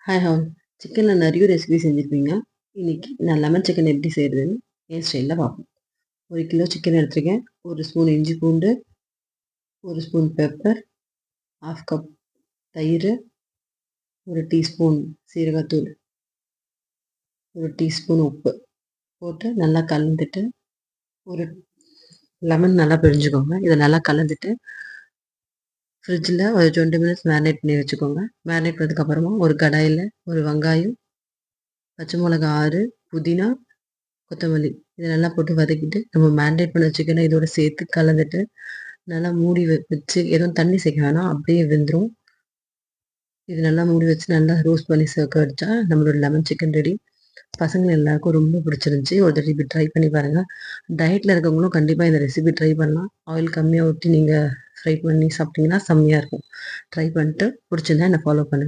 Hi hall சிக்கனில் நிறைய recipe செஞ்சுருப்பீங்க. இன்னைக்கு நான் லெமன் சிக்கன் எப்படி செய்கிறதுன்னு என் ஸ்டைலில் பார்ப்போம். 1 கிலோ சிக்கன் எடுத்துருக்கேன். 1 ஸ்பூன் இஞ்சி பூண்டு, 1 ஸ்பூன் பெப்பர், 1/2 கப் தயிர், 1 டீஸ்பூன் சீரகத்தூள், 1 டீஸ்பூன் உப்பு போட்டு நல்லா கலந்துட்டு, ஒரு லெமன் நல்லா பிழிஞ்சுக்கோங்க. இதை நல்லா கலந்துட்டு ஃப்ரிட்ஜில் ஒரு 20 மினிட்ஸ் மேரினேட் பண்ணி வச்சுக்கோங்க. மேரினேட் பண்ணதுக்கப்புறமா ஒரு கடாயில் ஒரு வெங்காயம், பச்சை மிளகா 6, புதினா, கொத்தமல்லி இதை நல்லா போட்டு வதக்கிட்டு நம்ம மேரினேட் பண்ண சிக்கனை இதோட சேர்த்து கலந்துட்டு நல்லா மூடி வச்சு எதுவும் தண்ணி சேர்க்க வேணாம், அப்படியே வெந்துடும். இது நல்லா மூடி வச்சு நல்லா ரோஸ்ட் பண்ணி சேர்க்க வச்சா நம்மளோட லெமன் சிக்கன் ரெடி. பசங்க எல்லாருக்கும் ரொம்ப பிடிச்சிருந்துச்சி. ஒரு தடவை இப்படி ட்ரை பண்ணி பாருங்கள். டயட்டில் இருக்கவங்களும் கண்டிப்பாக இந்த ரெசிபி ட்ரை பண்ணலாம். ஆயில் கம்மியாக ஊற்றி நீங்கள் ஃப்ரை பண்ணி சாப்பிட்டிங்கன்னா செம்மையாக இருக்கும். ட்ரை பண்ணிட்டு பிடிச்சிருந்தா என்னை ஃபாலோ பண்ணுங்கள்.